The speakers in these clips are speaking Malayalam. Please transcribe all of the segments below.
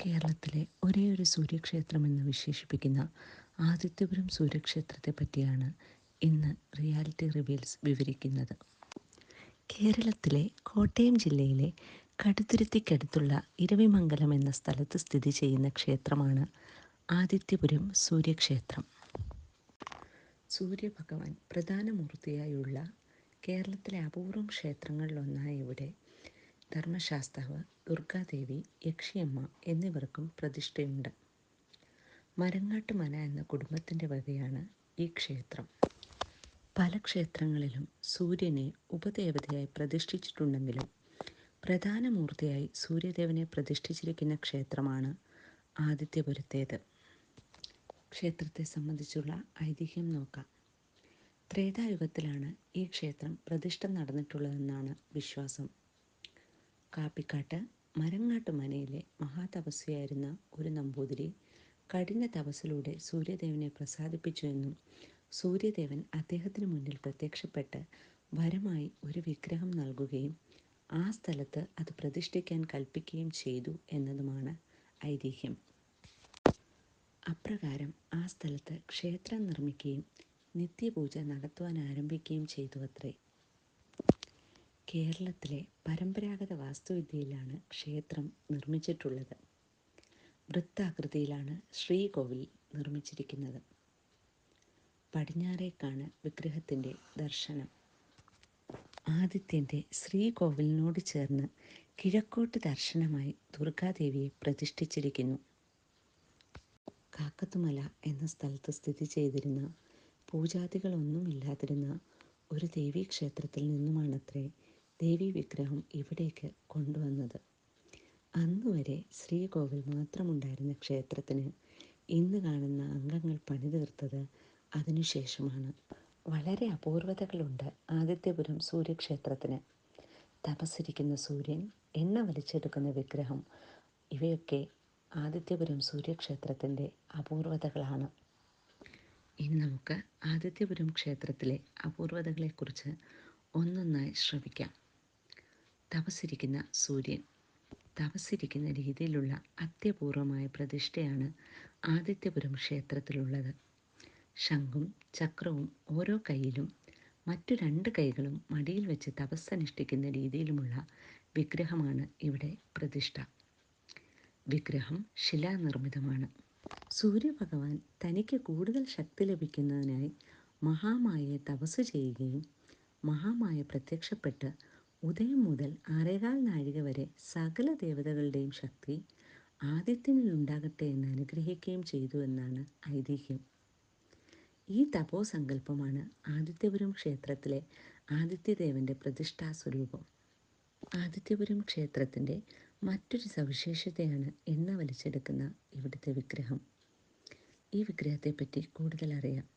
കേരളത്തിലെ ഒരേയൊരു സൂര്യക്ഷേത്രമെന്ന് വിശേഷിപ്പിക്കുന്ന ആദിത്യപുരം സൂര്യക്ഷേത്രത്തെ പറ്റിയാണ് ഇന്ന് റിയാലിറ്റി റിവീൽസ് വിവരിക്കുന്നത്. കേരളത്തിലെ കോട്ടയം ജില്ലയിലെ കടുത്തുരുത്തിക്കടുത്തുള്ള ഇരവിമംഗലം എന്ന സ്ഥലത്ത് സ്ഥിതി ചെയ്യുന്ന ക്ഷേത്രമാണ് ആദിത്യപുരം സൂര്യക്ഷേത്രം. സൂര്യഭഗവാൻ പ്രധാന മൂർത്തിയായുള്ള കേരളത്തിലെ അപൂർവം ക്ഷേത്രങ്ങളിലൊന്നായ ഇവിടെ ധർമ്മശാസ്താവ്, ദുർഗാദേവി, യക്ഷിയമ്മ എന്നിവർക്കും പ്രതിഷ്ഠയുണ്ട്. മരങ്ങാട്ട് മന എന്ന കുടുംബത്തിൻ്റെ വകയാണ് ഈ ക്ഷേത്രം. പല ക്ഷേത്രങ്ങളിലും സൂര്യനെ ഉപദേവതയായി പ്രതിഷ്ഠിച്ചിട്ടുണ്ടെങ്കിലും പ്രധാന മൂർത്തിയായി സൂര്യദേവനെ പ്രതിഷ്ഠിച്ചിരിക്കുന്ന ക്ഷേത്രമാണ് ആദിത്യപുരത്തേത്. ക്ഷേത്രത്തെ സംബന്ധിച്ചുള്ള ഐതിഹ്യം നോക്കാം. ത്രേതായുഗത്തിലാണ് ഈ ക്ഷേത്രം പ്രതിഷ്ഠ നടന്നിട്ടുള്ളതെന്നാണ് വിശ്വാസം. കാപ്പിക്കാട്ട് മരങ്ങാട്ട് മനയിലെ മഹാതപസ്വിയായിരുന്ന ഒരു നമ്പൂതിരി കഠിന തപസ്സിലൂടെ സൂര്യദേവനെ പ്രസാദിപ്പിച്ചു എന്നും സൂര്യദേവൻ അദ്ദേഹത്തിന് മുന്നിൽ പ്രത്യക്ഷപ്പെട്ട് വരമായി ഒരു വിഗ്രഹം നൽകുകയും ആ സ്ഥലത്ത് അത് പ്രതിഷ്ഠിക്കാൻ കൽപ്പിക്കുകയും ചെയ്തു എന്നതുമാണ് ഐതിഹ്യം. അപ്രകാരം ആ സ്ഥലത്ത് ക്ഷേത്രം നിർമ്മിക്കുകയും നിത്യപൂജ നടത്തുവാൻ ആരംഭിക്കുകയും ചെയ്തു അത്രേ. കേരളത്തിലെ പരമ്പരാഗത വാസ്തുവിദ്യയിലാണ് ക്ഷേത്രം നിർമ്മിച്ചിട്ടുള്ളത്. വൃത്താകൃതിയിലാണ് ശ്രീകോവിൽ നിർമ്മിച്ചിരിക്കുന്നത്. പടിഞ്ഞാറേക്കാണ് വിഗ്രഹത്തിൻ്റെ ദർശനം. ആദിത്യൻ്റെ ശ്രീകോവിലിനോട് ചേർന്ന് കിഴക്കോട്ട് ദർശനമായി ദുർഗാദേവിയെ പ്രതിഷ്ഠിച്ചിരിക്കുന്നു. കാക്കത്തുമല എന്ന സ്ഥലത്ത് സ്ഥിതി ചെയ്തിരുന്ന പൂജാദികളൊന്നുമില്ലാതിരുന്ന ഒരു ദേവീക്ഷേത്രത്തിൽ നിന്നുമാണത്രേ ദേവീ വിഗ്രഹം ഇവിടേക്ക് കൊണ്ടുവന്നത്. അന്നുവരെ ശ്രീകോവിൽ മാത്രമുണ്ടായിരുന്ന ക്ഷേത്രത്തിന് ഇന്ന് കാണുന്ന അംഗങ്ങൾ പണിതീർത്തത് അതിനുശേഷമാണ്. വളരെ അപൂർവതകളുണ്ട് ആദിത്യപുരം സൂര്യക്ഷേത്രത്തിന്. തപസ്സിരിക്കുന്ന സൂര്യൻ, എണ്ണ വലിച്ചെടുക്കുന്ന വിഗ്രഹം, ഇവയൊക്കെ ആദിത്യപുരം സൂര്യക്ഷേത്രത്തിൻ്റെ അപൂർവതകളാണ്. ഇനി നമുക്ക് ആദിത്യപുരം ക്ഷേത്രത്തിലെ അപൂർവതകളെക്കുറിച്ച് ഒന്നൊന്നായി ശ്രവിക്കാം. തപസ്സിരിക്കുന്ന സൂര്യൻ. തപസ്സിരിക്കുന്ന രീതിയിലുള്ള അത്യപൂർവമായ പ്രതിഷ്ഠയാണ് ആദിത്യപുരം ക്ഷേത്രത്തിലുള്ളത്. ശംഖും ചക്രവും ഓരോ കൈയിലും മറ്റു 2 കൈകളും മടിയിൽ വെച്ച് തപസ്സനുഷ്ഠിക്കുന്ന രീതിയിലുമുള്ള വിഗ്രഹമാണ് ഇവിടെ പ്രതിഷ്ഠ. വിഗ്രഹം ശിലാനിർമ്മിതമാണ്. സൂര്യഭഗവാൻ തനിക്ക് കൂടുതൽ ശക്തി ലഭിക്കുന്നതിനായി മഹാമായയെ തപസ് ചെയ്യുകയും മഹാമായ പ്രത്യക്ഷപ്പെട്ട് ഉദയം മുതൽ 6.25 നാഴിക വരെ സകല ദേവതകളുടെയും ശക്തി ആദിത്യനിൽ ഉണ്ടാകട്ടെ എന്ന് അനുഗ്രഹിക്കുകയും ചെയ്തു എന്നാണ് ഐതിഹ്യം. ഈ തപോസങ്കല്പമാണ് ആദിത്യപുരം ക്ഷേത്രത്തിലെ ആദിത്യദേവൻ്റെ പ്രതിഷ്ഠാ സ്വരൂപം. ആദിത്യപുരം ക്ഷേത്രത്തിൻ്റെ മറ്റൊരു സവിശേഷതയാണ് എണ്ണ വലിച്ചെടുക്കുന്ന ഇവിടുത്തെ വിഗ്രഹം. ഈ വിഗ്രഹത്തെപ്പറ്റി കൂടുതൽ അറിയാം.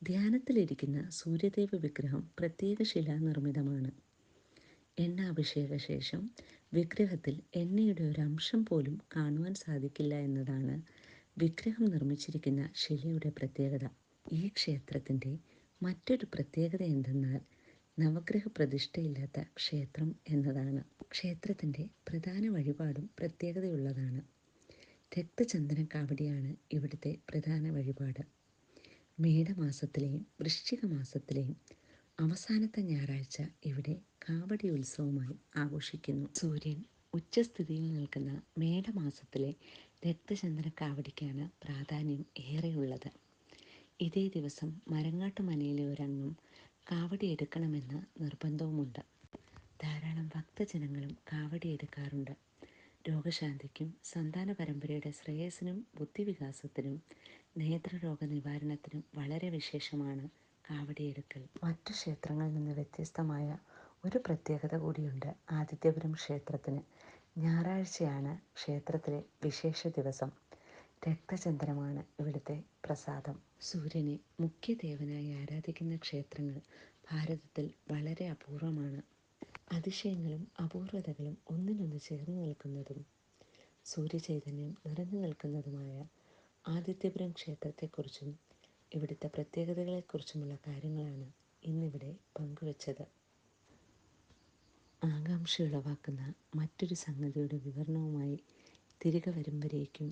ധ്യാനത്തിലിരിക്കുന്ന സൂര്യദേവ വിഗ്രഹം പ്രത്യേക ശിലാനിർമ്മിതമാണ്. എണ്ണാഭിഷേക ശേഷം വിഗ്രഹത്തിൽ എണ്ണയുടെ ഒരു അംശം പോലും കാണുവാൻ സാധിക്കില്ല എന്നതാണ് വിഗ്രഹം നിർമ്മിച്ചിരിക്കുന്ന ശിലയുടെ പ്രത്യേകത. ഈ ക്ഷേത്രത്തിൻ്റെ മറ്റൊരു പ്രത്യേകത എന്തെന്നാൽ നവഗ്രഹ പ്രതിഷ്ഠയില്ലാത്ത ക്ഷേത്രം എന്നതാണ്. ക്ഷേത്രത്തിൻ്റെ പ്രധാന വഴിപാടും പ്രത്യേകതയുള്ളതാണ്. രക്തചന്ദന കാവടിയാണ് ഇവിടുത്തെ പ്രധാന വഴിപാട്. മേടമാസത്തിലെയും വൃശ്ചിക മാസത്തിലെയും അവസാനത്തെ ഞായറാഴ്ച ഇവിടെ കാവടി ഉത്സവമായി ആഘോഷിക്കുന്നു. സൂര്യൻ ഉച്ചസ്ഥിതിയിൽ നിൽക്കുന്ന മേടമാസത്തിലെ രക്തചന്ദന കാവടിക്കാണ് പ്രാധാന്യം ഏറെയുള്ളത്. ഇതേ ദിവസം മരങ്ങാട്ട് മനയിലെ ഒരംഗം കാവടി എടുക്കണമെന്ന് നിർബന്ധവുമുണ്ട്. ധാരാളം ഭക്തജനങ്ങളും കാവടി എടുക്കാറുണ്ട്. രോഗശാന്തിക്കും സന്താന പരമ്പരയുടെ ശ്രേയസ്സിനും ബുദ്ധിവികാസത്തിനും നേത്രരോഗ നിവാരണത്തിനും വളരെ വിശേഷമാണ് കാവടിയെടുക്കൽ. മറ്റു ക്ഷേത്രങ്ങളിൽ നിന്ന് വ്യത്യസ്തമായ ഒരു പ്രത്യേകത കൂടിയുണ്ട് ആദിത്യപുരം ക്ഷേത്രത്തിന്. ഞായറാഴ്ചയാണ് ക്ഷേത്രത്തിലെ വിശേഷ ദിവസം. രക്തചന്ദനമാണ് ഇവിടുത്തെ പ്രസാദം. സൂര്യനെ മുഖ്യദേവനായി ആരാധിക്കുന്ന ക്ഷേത്രങ്ങൾ ഭാരതത്തിൽ വളരെ അപൂർവമാണ്. അതിശയങ്ങളും അപൂർവതകളും ഒന്നിനൊന്ന് ചേർന്ന് നിൽക്കുന്നതും സൂര്യചൈതന്യം നിറഞ്ഞു നിൽക്കുന്നതുമായ ആദിത്യപുരം ക്ഷേത്രത്തെക്കുറിച്ചും ഇവിടുത്തെ പ്രത്യേകതകളെക്കുറിച്ചുമുള്ള കാര്യങ്ങളാണ് ഇന്നിവിടെ പങ്കുവച്ചത്. ആകാംക്ഷ ഉളവാക്കുന്ന മറ്റൊരു സംഗതിയുടെ വിവരണവുമായി തിരികെ വരും വരേക്കും.